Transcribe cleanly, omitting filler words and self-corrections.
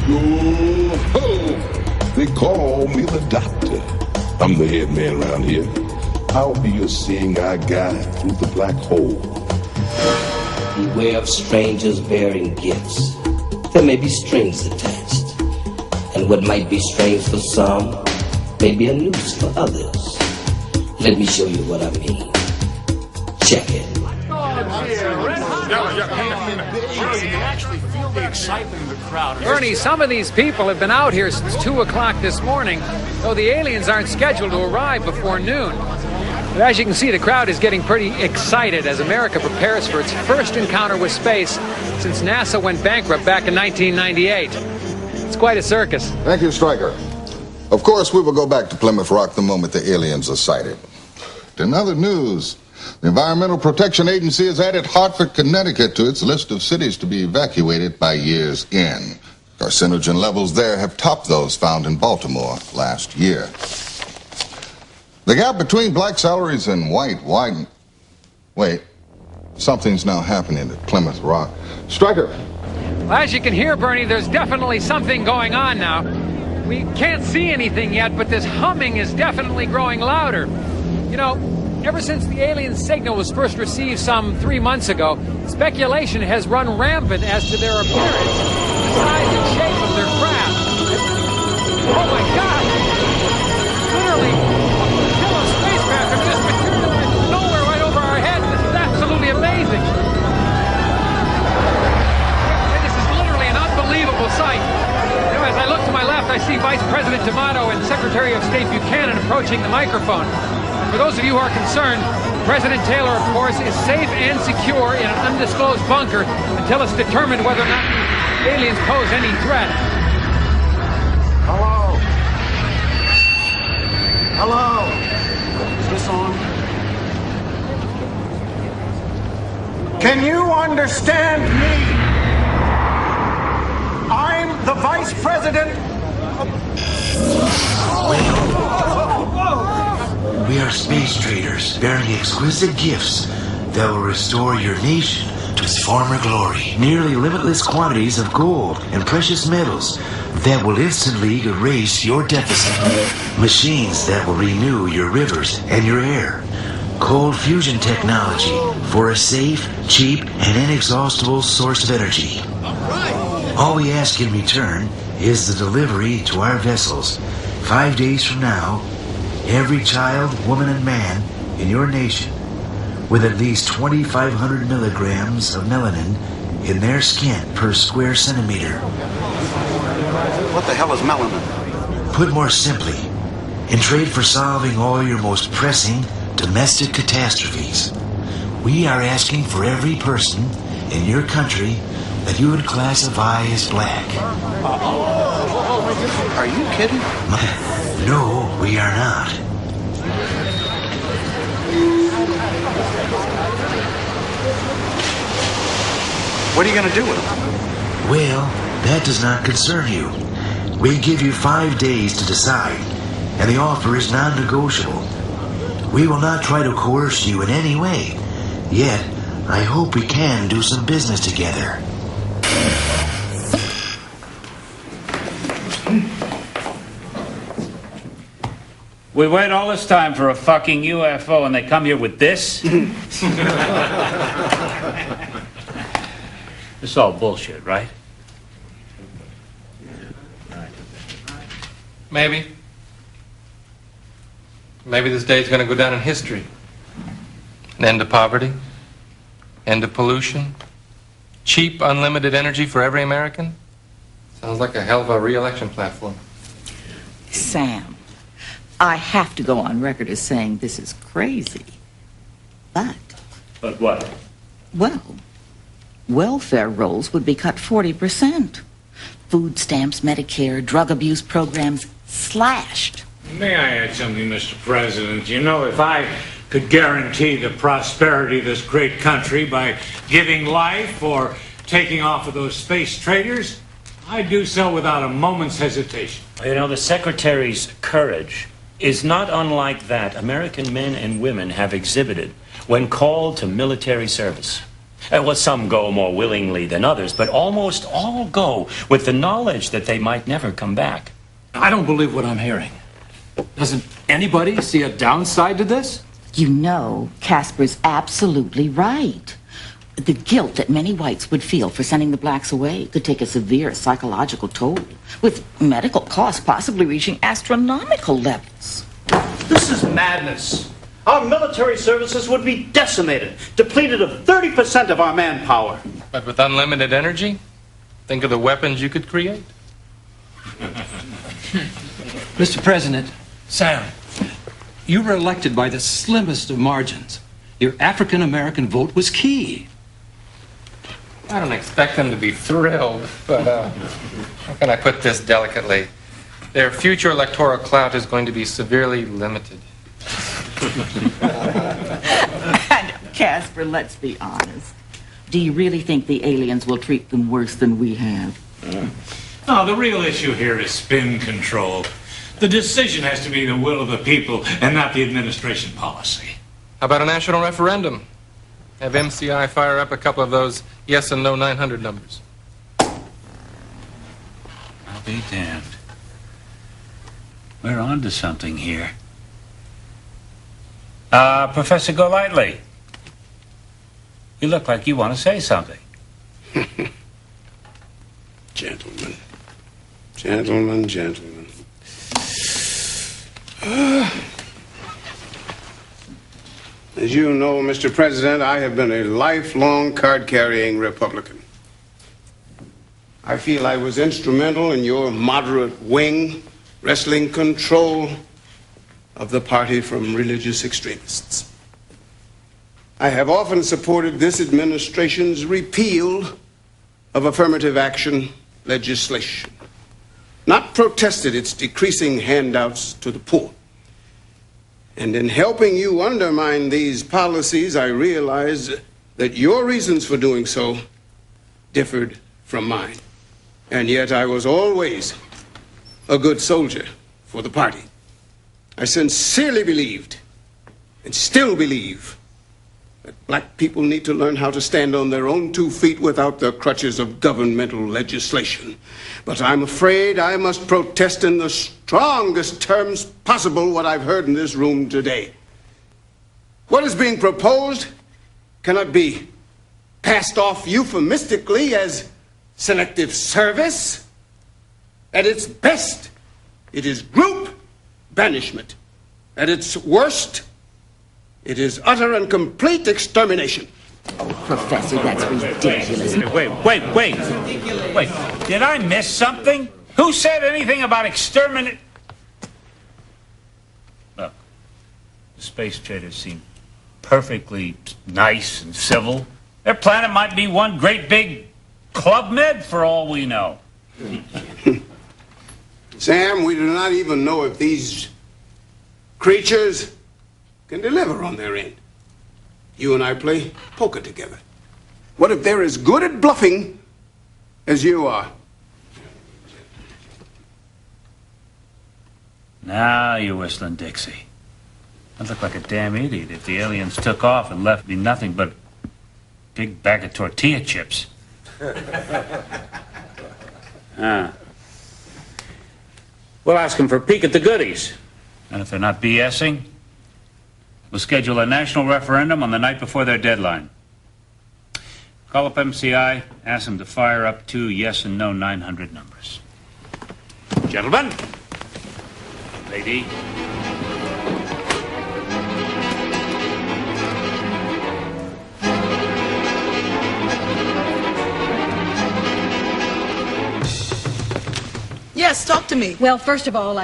Yo-ho! They call me the doctor. I'm the head man around here. I'll be your seeing eye guide through the black hole. Beware of strangers bearing gifts. There may be strings attached. And what might be strange for some may be a noose for others. Let me show you what I mean. Check it. Bernie, some of these people have been out here since 2 o'clock this morning, though the aliens aren't scheduled to arrive before noon. But as you can see, the crowd is getting pretty excited as America prepares for its first encounter with space since NASA went bankrupt back in 1998. It's quite a circus. Thank you, Stryker. Of course, we will go back to Plymouth Rock the moment the aliens are sighted. In other news, the Environmental Protection Agency has added Hartford, Connecticut to its list of cities to be evacuated by year's end. Carcinogen levels there have topped those found in Baltimore last year. The gap between black salaries and white widened. Wait, something's now happening at Plymouth Rock. Stryker. Well, as you can hear, Bernie, there's definitely something going on now. We can't see anything yet, but this humming is definitely growing louder. You know, ever since the alien signal was first received some 3 months ago, speculation has run rampant as to their appearance, the size and shape of their craft. Oh my God! Literally, a killer spacecraft have just materialized from nowhere right over our heads. This is absolutely amazing. And this is literally an unbelievable sight. You know, as I look to my left, I see Vice President D'Amato and Secretary of State Buchanan approaching the microphone. For those of you who are concerned, President Taylor, of course, is safe and secure in an undisclosed bunker until it's determined whether or not the aliens pose any threat. Hello? Hello? Is this on? Can you understand me? I'm the Vice President We are space traders bearing exquisite gifts that will restore your nation to its former glory. Nearly limitless quantities of gold and precious metals that will instantly erase your deficit. Machines that will renew your rivers and your air. Cold fusion technology for a safe, cheap, and inexhaustible source of energy. All we ask in return is the delivery to our vessels 5 days from now. Every child, woman, and man in your nation with at least 2,500 milligrams of melanin in their skin per square centimeter. What the hell is melanin? Put more simply, in trade for solving all your most pressing domestic catastrophes, we are asking for every person in your country that you would classify as black. Are you kidding? No, we are not. What are you going to do with them? Well, that does not concern you. We give you 5 days to decide, and the offer is non-negotiable. We will not try to coerce you in any way. Yet, I hope we can do some business together. We wait all this time for a fucking UFO and they come here with this? It's all bullshit, right? Maybe. Maybe this day's going to go down in history. An end to poverty, end to pollution, cheap, unlimited energy for every American. Sounds like a hell of a re-election platform. Sam, I have to go on record as saying this is crazy. But what? Well, welfare rolls would be cut 40%. Food stamps, Medicare, drug abuse programs slashed. May I add something, Mr. President? You know, if I could guarantee the prosperity of this great country by giving life or taking off of those space traders, I'd do so without a moment's hesitation. You know, the Secretary's courage is not unlike that American men and women have exhibited when called to military service. Well, some go more willingly than others, but almost all go with the knowledge that they might never come back. I don't believe what I'm hearing. Doesn't anybody see a downside to this? You know, Casper's absolutely right. The guilt that many whites would feel for sending the blacks away could take a severe psychological toll, with medical costs possibly reaching astronomical levels. This is madness. Our military services would be decimated, depleted of 30% of our manpower. But with unlimited energy, think of the weapons you could create. Mr. President, Sam, you were elected by the slimmest of margins. Your African-American vote was key. I don't expect them to be thrilled, but how can I put this delicately? Their future electoral clout is going to be severely limited. And Casper, let's be honest. Do you really think the aliens will treat them worse than we have? No, the real issue here is spin control. The decision has to be the will of the people and not the administration policy. How about a national referendum? Have MCI fire up a couple of those yes and no 900 numbers. I'll be damned. We're on to something here. Professor Golightly, you look like you want to say something. Gentlemen. Gentlemen. As you know, Mr. President, I have been a lifelong card-carrying Republican. I feel I was instrumental in your moderate wing wresting control of the party from religious extremists. I have often supported this administration's repeal of affirmative action legislation, not protested its decreasing handouts to the poor. And in helping you undermine these policies, I realized that your reasons for doing so differed from mine. And yet I was always a good soldier for the party. I sincerely believed, and still believe, that black people need to learn how to stand on their own 2 feet without the crutches of governmental legislation. But I'm afraid I must protest in the strongest terms possible what I've heard in this room today. What is being proposed cannot be passed off euphemistically as selective service. At its best, it is group banishment. At its worst, it is utter and complete extermination. Oh, Professor, that's ridiculous. Wait. Did I miss something? Who said anything about exterminate? Look, the space traders seem perfectly nice and civil. Their planet might be one great big Club Med for all we know. Sam, we do not even know if these creatures can deliver on their end. You and I play poker together. What if they're as good at bluffing as you are? Now you're whistling Dixie. I'd look like a damn idiot if the aliens took off and left me nothing but a big bag of tortilla chips. We'll ask them for a peek at the goodies. And if they're not BSing, we'll schedule a national referendum on the night before their deadline. Call up MCI, ask them to fire up 2 yes and no 900 numbers. Gentlemen. Lady. Yes, talk to me. Well, first of all,